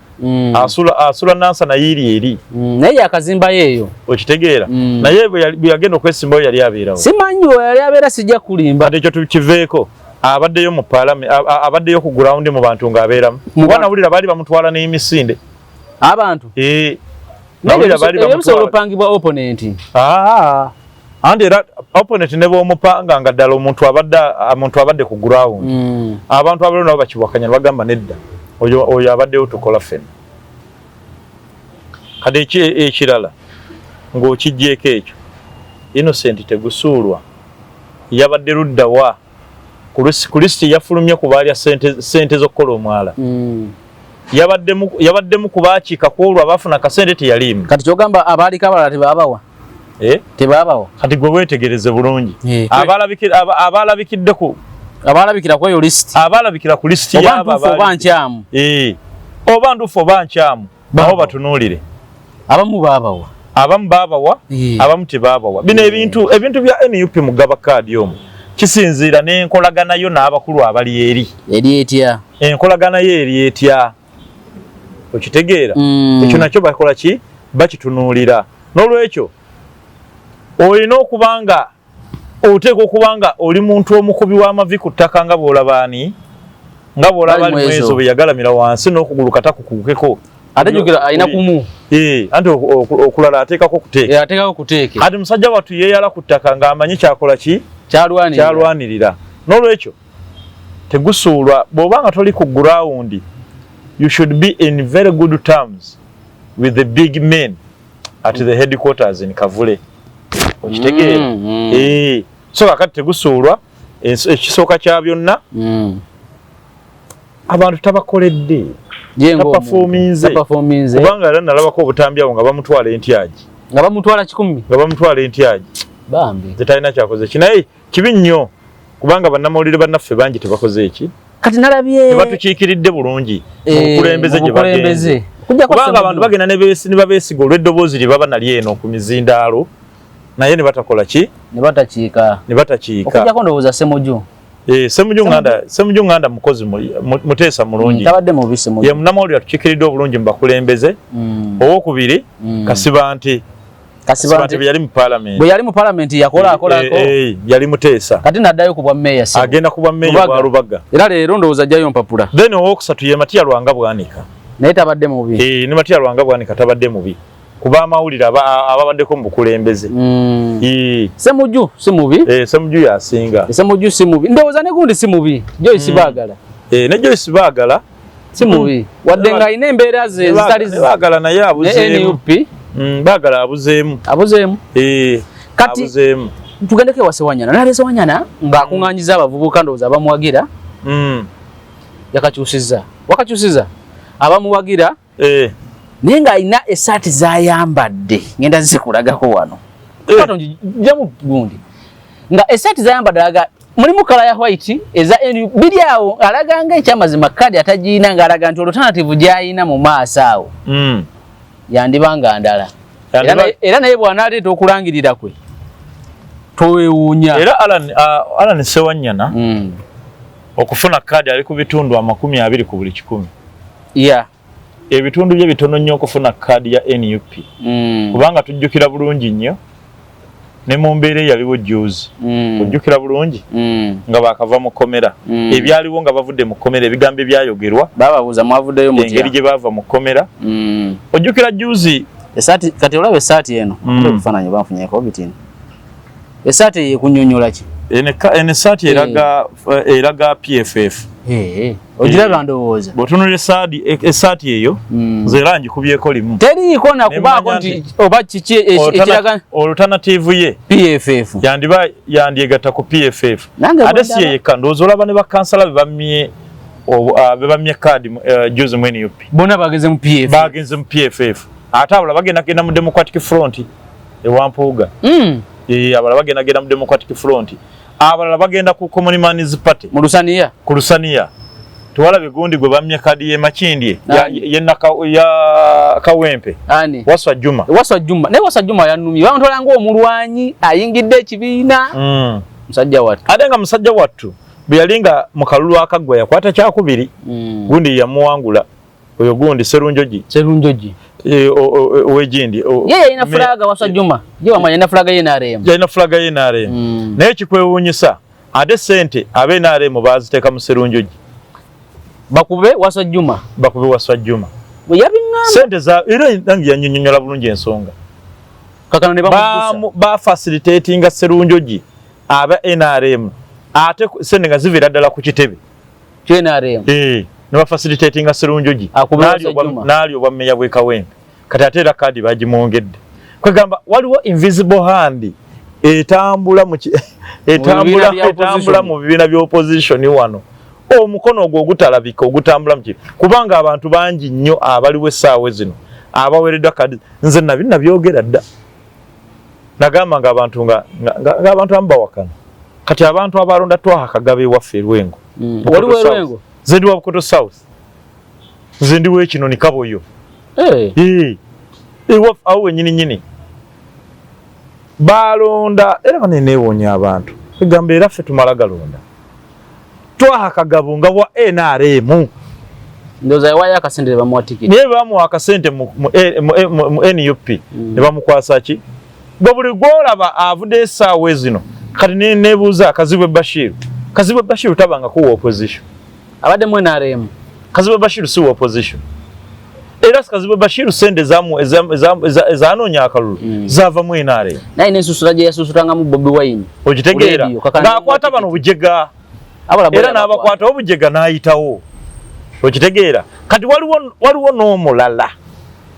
asula Nansana yiri eri naye yakazimba yeeyo okitegeera naye bwe yagenda okwesimbayo yali abeerawo simanyi yali abeera sijja kulimba ate ekyo tukiveeko abaddeyo mu Parliament abaddeyo ku ground mu bantu ng'abeeramu mwana wulira baali bamutwala n'emisinde abantu nawulira baali bamutwala opangibwa opponent andi era opponent ne b'omupanga nga ddala omuntu abadde ku ground abantu abaliro nabo bakiwakanya bagamba nedda oyo abaddeyo tukola ffenna kati ekirala ng'okijjeeko ekyo Innocent tegusuulwa yabadde luddawa ku lisiti yafulumye ku baalya sente z'okukola omwala yabaddemu ku baakiika ku olwo abaafuna akasente teyaliimu kati kyogamba abaaliko abalala tebaabawa tebaabawa kati gwe weetegereze bulungi abaalabikira ku eyo lisiti abaalabikira ku lisiti oba nkyamu oba ndufu oba nkyamu nabo batunuulire abamu baabawa abamu tebaabawa bino ebintu bya NUP mugaba kaadi omwo kisinziira n'enkolagana yo n'abakulu abali eri etya enkolagana yo eri etya okitegeera ekyo nakyo bakola ki bakitunuulira n'olwekyo olina okubanga oteeka okubanga oli muntu omukubi w'amavi ku ttaka nga bw'olaba ali mwezo bwe yagalamira wansi n'okugulu katakukuukeko ate jukira alina kumu anti okulala ateekako kuteeke ati musajja wattu yeeyala ku ttaka ng'amanyi kyakola ki kyalwanirira n'olwekyo tegusuulwa bw'obanga toli ku ground you should be in very good terms with the big men at the headquarters in Kavule okitegeera so kakati tegusuulwa ekisooka kya byonna abantu tabakoledde tapafominze kubanga era nalabako obutambi awo nga bamutwala entyagi nga bamutwala 10 bambi tetalina kyakoze kinaye kibi nnyo kubanga bannamawulire bannaffe bangi tebakoze eki kati nalabye tebatukiikiridde bulungi obukulembeze gye bagenze kubanga abantu bagenda ne babeesiga olw'eddoboozi lye baba nali eno ku mizindaalo naye ne batakola ki ne batakiika okujjako ndowooza Ssemujju Ssemujju Nganda mukozi muteesa mulungi tabadde mubi Ssemujju ye munnamawulire atukiikiridde obulungi mu bakulembeze owokubiri Kasiba nti bwe yali mu Parliament yakolako yali muteesa kati naddayo ku bwa meeya agenda ku bwa meeya bwa Lubaga era leero ndowooza ajjayo mpapula then owokusatu ye Matiya Lwanga Bwanika naye tabadde mubi. Ne Matya Lwanga Bwanika tabadde mubi kuba amawulire ababaddeko mu bukulembeze. Ssemujju si mubi. Ssemujju yasinga. Ssemujju si mubi. Ndowooza ne gundi si mubi. Joyce baagala. Ne Joyce baagala si mubi. Wadde nga alina embeera ze zitali baagala naye abuzeemu. Baagala abuzeemu. Kati abuzeemu. Tugendeko wa Ssewanyana. Nale Ssewanyana ng'akuŋŋaanyiza abavubuka ndowooza abamuwagira. Yakakyusizza. Wakakyusizza. Abamuwagira. Naye ng'alina essaati z'ayambadde. Ngenda zikulagako wano. Kato njamu gundi. Nga essaati z'ayambadde alaga mulimu kala ya white eza biri awo alaga ng'ekyamazima kadi atagiina ng'alaga nti alternative gy'ayina mu maaso awo. Yandibanga ndala. Era naye bw'anaaleeta okulangirira kwe. Towewuunya. Era Alan Ssewanyana okufuna kadi ali ku bitundu 20 ku buli 100. Yeah. Ebitundu bye bitono nnyo okufuna kadi ya NUP. Kubanga tujjukira bulungi nnyo ne mu mbeera yaliwo juzi. Tujjukira bulungi nga bakava mu komera. Ebyaliwo nga bavudde mu komera ebigambo byayogerwa. Bababuuza mwavuddeyo mutya. Engeri gye bava mu komera. Ojjukira juzi. Esaati kati olaba esaati eno. Ebifaananyi bafunyeeko bitini. Esaati ye kunnyonnyola ki? Ene saati eraga PFF. Ogiraba ndowooza. Bw'otunula esaati eyo zerangi kubyeko limu. Teriiko na kubaako nti oba kiki ekiraga alternative ye PFF. Yandyegatta ku PFF. Ate si yekka ndowooza olaba ne bakansala bebamye kadi juzi mu NUP. Bonna bagenze mu PFF. Bagenze mu PFF. Ate abala bagenda mu Democratic Front ewampuuga. Abala bagenda mu Democratic Front. Abalala bagenda ku Common Man's Party mu Lusaniya. Ku Lusaniya tuwalabe gundi gwe bamye kadi ye Makindye ya Kawempe. Ani Waswa Juma. Ne Waswa Juma yanumye bamutwala ng'omulwanyi ayingidde ekibiina. Musajja wattu. Ate nga musajja wattu bwe yalinga mu kalulu akaggwa yakwata kyakubiri. Gundi yamuwangula oyo gundi Serunjoji. Owejindi yeye ina flaga Waswa Juma je wamanya ina flaga ye NRM naye kikwewuunyisa ate sente abe NRM baziteeka mu Serunjoji bakube Waswa Juma bwe yabingamba sente za era nangi yannyonnyola bulungi ensonga kakano ne bamugusa ba facilitating Serunjoji abe NRM ate sente nga zivira ddala ku kitebe kye NRM ne ba facilitating Serunjoji nali obwa meya bwe Kawempe kati ate era kadi bagimwongedde kwegamba waliwo invisible hand etambula mu bibiina by'opposition wano omukono ogwo ogutalabika ogutambula mu kubanga abantu bangi nnyo abaliwo essaawa zino abaweereddwa kadi nze nabyogera dda nagamba ng'abantu amu bawakana kati abantu abalonda Twaha Kagaba ewaffe Lwengo waliwo Lwengo nze ndi wa Bukoto South nze ndi w'Ekinoni Kaboyo awo wenyini balonda era baneneewonya abantu egamba era ffe tumala galonda Twaha Kagaba nga wa NRM ndoza yawayo akasente bamuwa tikiti naye bamuwa akasente mu NUP ne bamukwasa ki bwe buli gwolaba avudde essaawa zino kati nebuuza Kazibwe Bashir tabanga kuwa opposition abadde mu NRM Kazibwe Bashir si wa opposition era Kazibwe Bashir sende ezanoonya akalulu zava mu NRM naye n'ensusula gye yasusutanga mu Bobi Wine okitegeera ng'akwata bano bujega era n'abakwata obujega n'ayitawo okitegeera kati waliwo n'omulala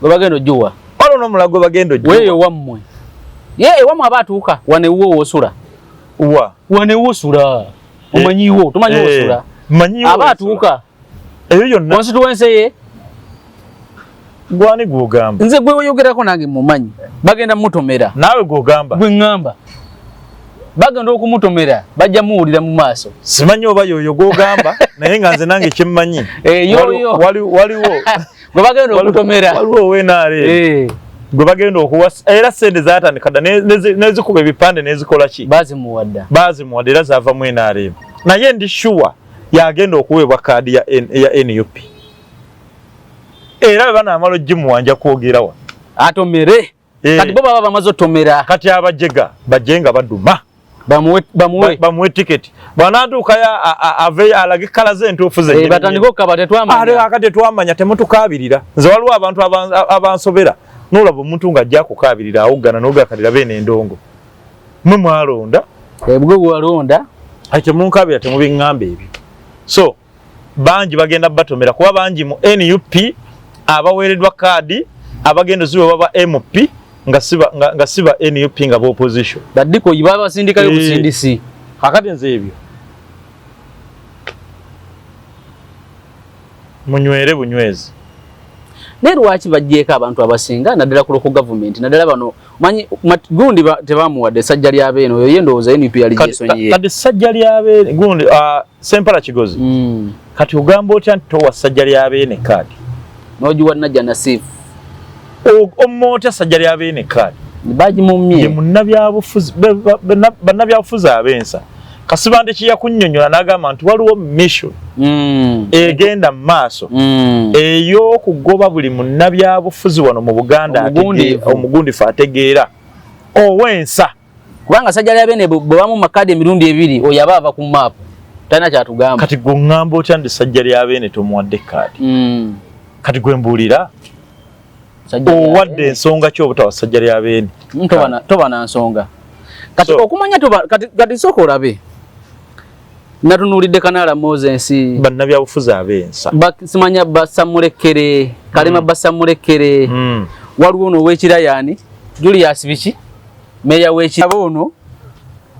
gwe bagenda ojjuwa waliwo n'omulala gwe bagenda ojjuwa weeyo wammwe ewammwe aba atuuka wanewo wosula wanewo osula omanyiwo tumanyi wosula aba atuuka eyo yonna constituency ye gwani gwogamba nze gwe weyogerako nange mumanyi bagenda mutomera naawe gwogamba gwe ŋŋamba bagenda okumutomera bajja muwulira mu maaso simanyi oba yoyo gwogamba naye nga nze nange kyemmanyi waliwo gwe bagenda okutomera waliwo wenaare gwe bagenda okuwa era sente zatandika dda nezikuba ebipande nezikola ki bazimuwadda era zava mu NRM naye ndi sure yagenda okuweebwa kaadi ya NUP era banaamala ogimuwanja kwogerawa atomere kati bo baba bamaze otomera kati abajega bajje nga baduma bamuwe ticket bwanaduka ya ave alage kala ze ntufu ze batandiko kabate twamanya akate twamanya temutukabirira nze waliwo abantu abansobera nolaba omuntu nga ajja kukabirira awugana n'ogakalira bene endongo mwe mwalonda ebwe walonda ate munkabira temubingambe ebyo so banji bagenda batomera kuba banji mu NUP abaweredwa kadi abagendo ziwe baba MP nga siba NUP nga ba opposition badiko yibaba sindika yo kusindisi akati nze ebyo munywere bunywezi nerwaki bajjeka abantu abasinga naddala ku local government naddala bano manyi gundi tebamuwadde sajja lyabeno yo yendoza NUP yali jesonyiye kati sajja lyabene gundi Sempala Kigozi kati ugamba otya ntowa sajja lyabene kadi nojiwa najja Nasif omota sajja lyabene kadi baji mumye munnabyabufuzi bannabyabufuzi abensa kasibande kiya kunnyonnyola n'agamba nti waliwo mission egenda mu maaso ey'okugoba buli munnabyabufuzi wano mu Buganda omugundifu ategeera owensa kubanga sajja lyabene bwe bamu makadi emirundi ebiri oyo aba ava ku maapu talina kyatugamba kati gwe ŋŋamba otya ndi sajja lyabene tomuwadde kadi kati gwe mbuulira owadde ensonga ki obutawa sajja lyabene toba na nsonga kati okumanya kati sooka olabe natunulidde Kanaala Moses bannabyabufuzi abensa simanya Basamulekere Kalema Basamulekere waliwo ono ow'Ekirayani Julius Biki meya w'Ekirabo ono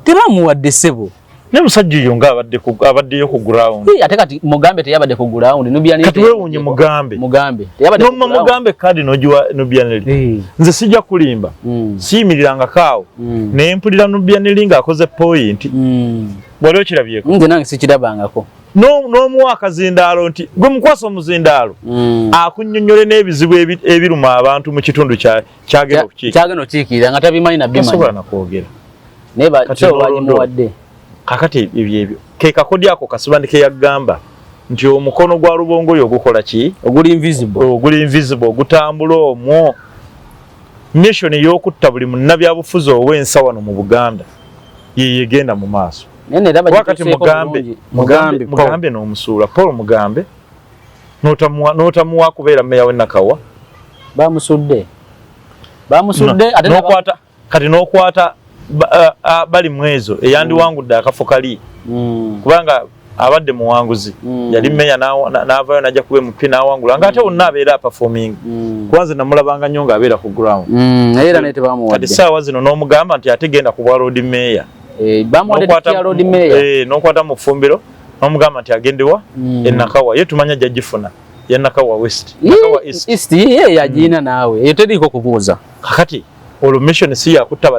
tebamuwadde ssebo ne musajja oyo nga abaddeyo ku ground ate kati Mugambe teyabadde ku ground kati weewuunye Mugambe teyabadde ku ground Mugambe kadi nojiwa Nubianeli nze sijja kulimba siyimiriranga kaawo ne mpulira Nubianeli ng'akoze point wali okirabyeko nze nange sikirabangako n'omuwa akazindaalo nti gwe mukwasa omuzindaalo akunnyonnyole n'ebizibu ebiruma abantu mu kitundu kyagenda okukiikirira nga tabimanyi nabimanyi nakwogera naye bagimuwadde kakati ebyo ke kakodi ako kasibandi ke yagamba nti omukono gwa Rubongo oyo gukola ki oguli invisible ogutambula omwo mission y'okutta buli munnabyabufuzi ow'ensa wano mu Buganda yegenda mu maaso wakati Mugambe n'omusuula Paul Mugambe n'otamuwa kubeera meya w'e Nakawa bamusudde kati n'okwata bali mwezo eyandiwangudde akafo kali kubanga abadde muwanguzi yali meya n'avaayo najja kuba MP n'awangula nga ate wonna abeera performing kubanze namulabanga nnyo ng'abeera ku ground kati saawa zino n'omugamba nti ate genda ku bwa road meya n'okwata mu ffumbiro n'omugamba nti agendewa e Nakawa ye tumanya jagifuna ya Nakawa West Nakawa East ye yagiina naawe eyo teriiko kubuuza kakati olwo mission si yakutta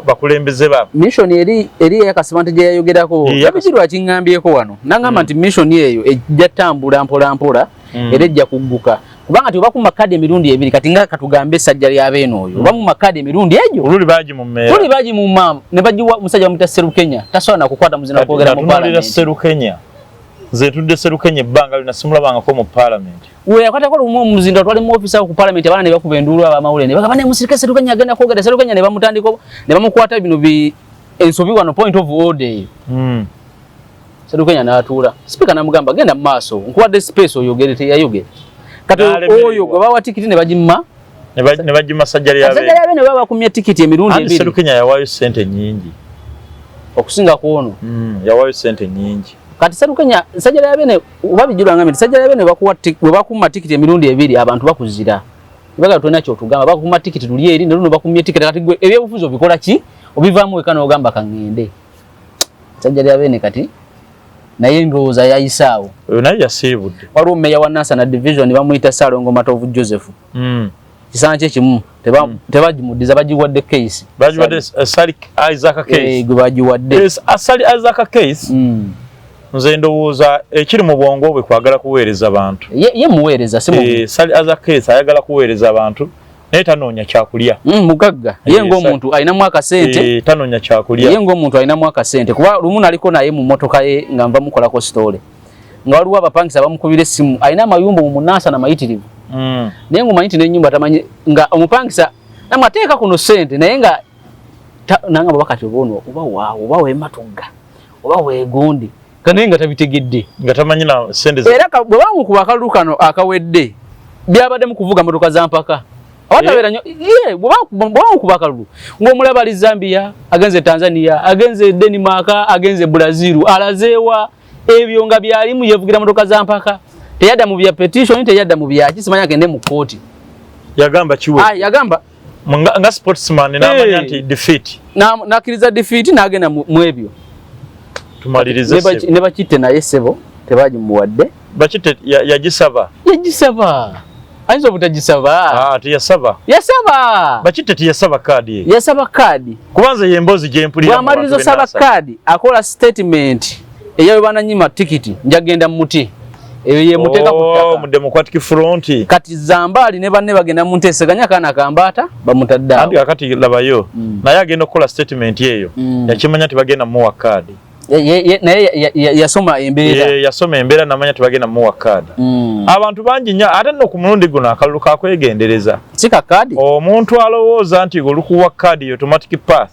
bakulembeze ba mission eri yakasibante gye yayogerako yabikirwa kingambyeko wano nangamba nti mission eyo ejja tambula mpola era ejja kugguka kubanga ti oba ku makadi emirundi ebiri kati nga katugambe sajja lyabeno oyo oba mu makadi emirundi egyo oluli baagi mu maama ne bagiwa musajja bamuta Serukenya tasobola nakukwata muzina kwogera mu parliament Serukenya nze tudde Serukenya ebbanga lina simulabangako mu parliament we yakwatako lumu muzinda twali mu office ku parliament abana ne bakuba endulu abamawule ne bagamba ne musirika Serukenya agenda kwogera Serukenya ne bamutandiko ne bamukwata bino ensobi wano point of order Serukenya n'atuula speaker namugamba genda mu maaso nkuwadde space oyogere teyayogera kati oyo gwe bawa tikiti ne bagimma ne bagimma sajja lyabene ne baba bakumya tikiti emirundi ebiri Serukenya yawaayo sente nyingi okusinga ku ono yawaayo sente nyingi kati Serukenya sajja lyabene oba bijulanga nti sajja lyabene bwe bakumma tikiti emirundi ebiri abantu bakuzira baga tolina kyotugamba bakumma tikiti luli eri ne luno bakumya tikiti kati gwe ebyobufuzi obikola ki obivaamu weka n'ogamba kangende sajja lyabene kati naye ndowooza yayisaawo oyo naye yasiibudde waliwo meya wa Nansana division bamuyita Salongo Matovu Joseph kisana kye kimu tebagimuddiza bagiwadde case bagiwadde Salik Isaac case gwe bagiwadde Salik Isaac case nze ndowooza ekiri mu bwongo bwe kwagala kuweereza abantu ye muweereza Salik Isaac case ayagala kuweereza abantu naye tanoonya kyakulya mugagga ye ng'omuntu alinamu akasente tanoonya kyakulya ye ng'omuntu alinamu akasente kuba lumu naliko naye mu motoka ye nga nva mukolako sitole nga waliwo abapangisa bamukubira essimu alina amayumba mu Nansana mayitirivu naye ng'omanyi nti n'ennyumba tamanyi nga omupangisa amateeka kuno ssente naye nga nanga bakati obono oba wematugga oba wegundi kanenga tabitegedde nga tamanyi na sende era bwe bamukuba akalulu kano akawedde byabadde mu kuvuga motoka za mpaka abatabera nnyo bwe bamukuba akalulu ng'omulaba ali Zambia agenze Tanzania agenze Denmark agenze Brazil alazeewa ebyo nga byalimu yevugira motoka za mpaka teyadda mu bya petition teyadda mu bya kisimanya agende mu kooti yagamba kiwe yagamba nga sportsman n'amanya nti defeat nakiriza defeat n'agenda mu ebyo tumalirize ne bakitte naye sebo tebagimuwadde bakitte yagisaba ayinza obutagisaba tiyasaba bakitte tiyasaba kaadi yasaba kaadi kubanza yemboozi gyempulira bw'amaliriza osaba kaadi akola statement eyawe bananyima tikiti njagenda mu muti eyo yemuteeka ku ttaka mu Democratic Front kati Zambali ne banne bagenda mu nteeseganya kaana kambaata bamutadde awo kati labayo naye agenda okukola statement eyo yakimanya tibagenda muwa kaadi naye yasoma embeera namanya tibagenda muwa kaadi abantu bangi nnyo ate nno ku mulundi guno akalulu kakwegendereza si ka kaadi omuntu alowooza nti olukuwa kaadi automatic path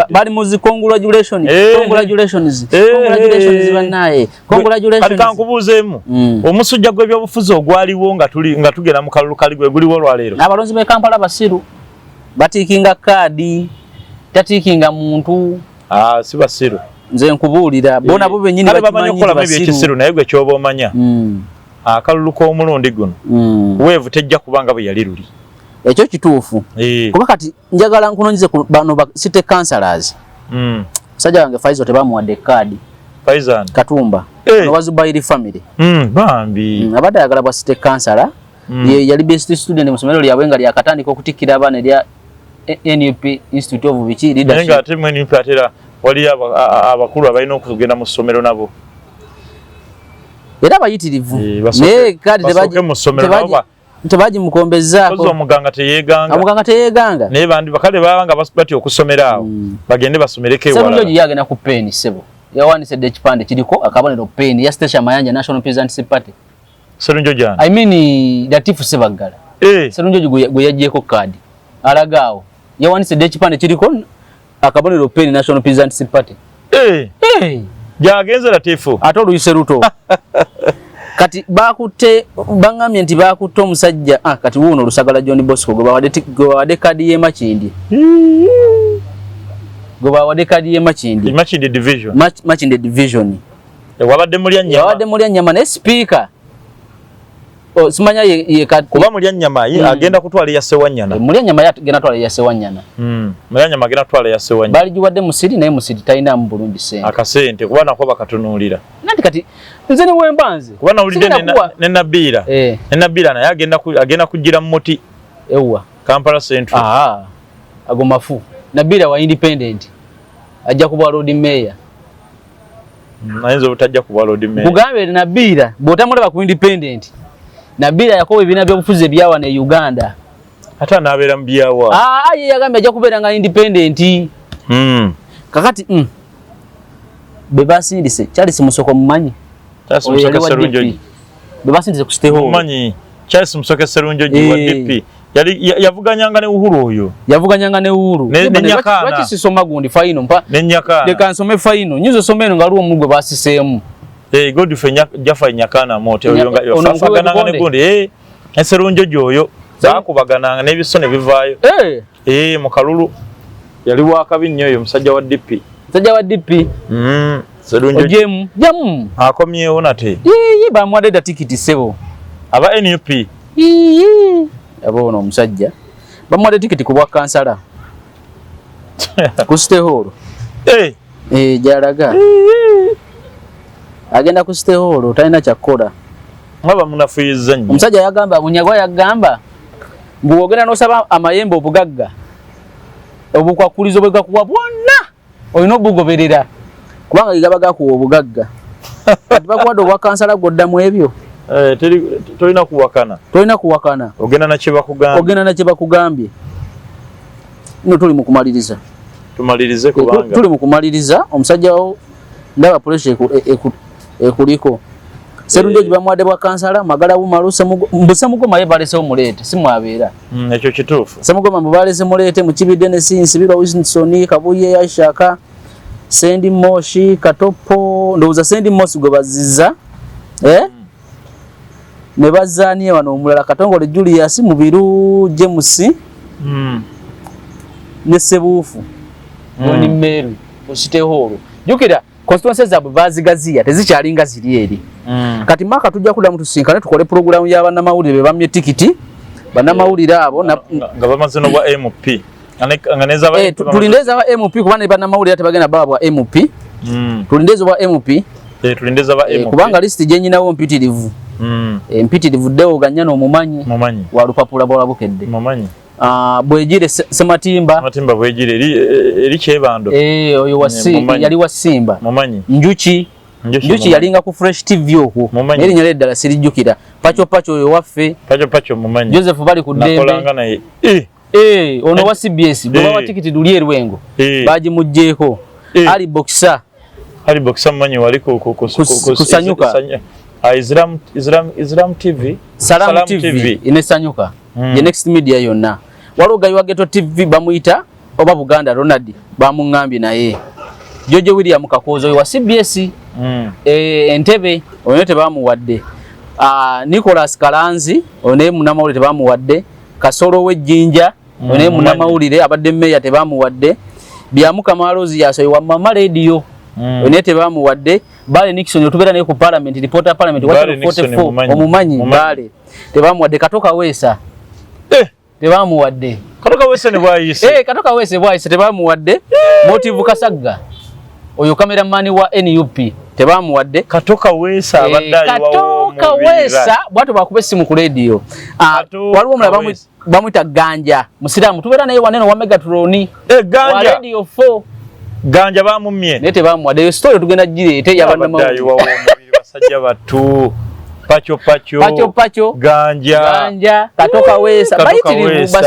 bali mu congratulations bannaye kati kankubuuzeemu omusujja gw'ebyobufuzi ogwaliwo nga tugenda mu kalulu kali gwe guliwo olwaleero abalonzi b'e Kampala basiru batiikinga kaadi tatiikinga muntu si basiru nze nkubuulira bona bo bennyini bakimanyi okukolamu ebyekisiru naye gwe kyoba omanya akalulu k'omulundi guno weevu tejja kubanga bwe yali luli ekyo kituufu kuba kati njagala nkunonyeze ku bano city councillors musajja wange Faizo tebamuwadde kaadi Faizan Katumba Wazubairi family bambi abadde ayagala bwa city councillor yali best student mu ssomero lyabwe nga lyakatandika okutikkira abaana erya NUP Institute of Biki Leadership nenga ate mwe NUP atera wali abakulu abalina okugenda mu ssomero nabo era bayitirivu naye kadi tebagimukombezaako omuganga teyeeganga naye bandi bakale babanga batya okusomera awo bagende basomereko ewalala Sebo yagenda ku peeni sebo yawandisedde ekipande kiriko akabonero peeni ya Station Mayanja National Peasants Party Serunjo jana I mean Latifu Sebaggala Serunjo gwe yaggyeko kaadi alagaawo yawandisedde ekipande kiriko akabonero peeni National Peasants Party jagenze Latifu ate oluyise luto kati bakutte bangamye nti bakutte omusajja kati wuuno Lusagala John Bosco gwe bawadde kaadi ye Makindi Makindi division Makindi division wabadde mulya nnyama ne speaker simanya ye kati kuba mulya nnyama agenda kutwala ya Sewanyana mulya nnyama agenda twala ya Sewanyana mulya nnyama agenda twala ya Sewanyana bali jiwadde musiri naye musiri talina mu Burundi sente akasente kuba nako bakatunulira nanti kati nze ni wembanze kuba nawulidde ne Nabira naye agenda kugira mu muti ewa Kampala Central ago mafu Nabira wa independent ajja kuba road mayor nayenze obutajja kuba road mayor kugambe Nabira botamulaba ku independent Nabira yakowe bina byobufuzi ebyawa ne Uganda ata nabeera mu byawa ye yagambye ajja kubeera nga independent kakati be basindise Charles Musoko mumanyi be basindise ku State Hall mumanyi Charles Musoko Serunjoji wa DP yavuganyanga ne Uhuru oyo yavuganyanga ne Uhuru lwaki sisoma gundi faino mpa leka nsome faino nyizo someno nga luwo mugwe basiseemu Godfrey Jaffa Nyakana mote oyo nga yafagananga ne gundi Serunjoji oyo bakubagananga n'ebisone bivaayo mu kalulu yali wakabi nnyo oyo musajja wa DP Serunjoji jamu akomyewo nate bamuwadde tikiti sebo aba NUP abono omusajja bamuwadde tikiti ku bwa kansala ku State Hall jalaga agenda ku State Hall talina kyakkola ngaba munafuyiza nnyo omusajja yagamba Bunyagwa yagamba ng'ogenda n'osaba amayembe obugagga obukwakulizo bwe gakuwa bwonna olina obugoberera kubanga gaba gakuwa obugagga kati bakuwadde obwa kansala gw'oddamu ebyo tolina kuwakana ogenda nakye bakugambye nno tuli mu kumaliriza tuli mu kumaliriza omusajja wo ndaba pressure ekuliko Serunjo bamuwadde bwa kansala magala bumaluse Semugoma ye balese omulete simwabera ekyo kituufu Semugoma mubalese mulete mu Kibidde ne Sinsibirwa Wilson Kabuye Ashaka Sendi Moshi Katopo ndowuza Sendi Moshi gwe bazizza ne bazaniye wano omulala Katongole Julius Mubiru James ne Sebuufu Boni Meru Ositehoro jukira constituencies zabwe bazigaziya tezikyalinga ziri eri kati maka tujja kudda mutusinkane tukole program ya bana mawulire be bamye tikiti bana mawulire abo nga bamaze no bwa MP nganeza ba tulindeza ba MP kubana bana mawulire tebagenda baba bwa MP tulindeza bwa MP tulindeza ba MP kubanga list je nyinawo mpitirivu mpitirivu deo ganyano mumanyi wa lupapula bwa bukedde mumanyi bwejire Sematimba bwejire eri kyebando oyo yali wasimba mumanyi Njuki yalinga ku Fresh TV okwo eri nyale ddala sirijukira pacho oyo waffe pacho mumanyi Joseph bali ku Dembe nakolanga naye ono wa CBS bwa tikiti duli erwengo baji mujjeko ali boxer mumanyi wali kusanyuka Islam TV Salam TV inesanyuka ye next media yonna waloga Geto TV bamuyita oba Buganda Ronald bamungambye naye Jojo William Kakozo wa CBS Entebbe oyo tebamuwadde Nicholas Kalanzi one munamawulire tebamuwadde Kasoro w'Ejjinja one munamawulire abadde meya tebamuwadde Byamuka Malozi yaso wa Mama Radio one tebamuwadde Bale Nixon otubera naye ku parliament reporter parliament wa 44 omumanyi Bale tebamuwadde Katoka Wesa tebamuwadde Katoka Wese ne bwayise Katoka Wese bwayise tebamuwadde Motive Kasagga oyo cameraman wa NUP tebamuwadde Katoka Wesa abaddayo Katoka Wesa bwato bakube simu ku radio waliwo mulaba bamwita Ganja musiramu tubera naye waneno wa Megatron wa Radio 4 Ganja bamumye ne tebamuwadde yo story tugenda jirete yabana abaddayo wa omubiri basajja batu Pacho Ganja Katoka Wesa bayitirivu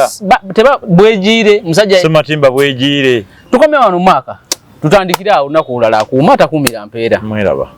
teba bwejire musajja Sematimba bwejire tukomye wano mwaka tutandikira awo nakulala kumata kumira mpeera mweraba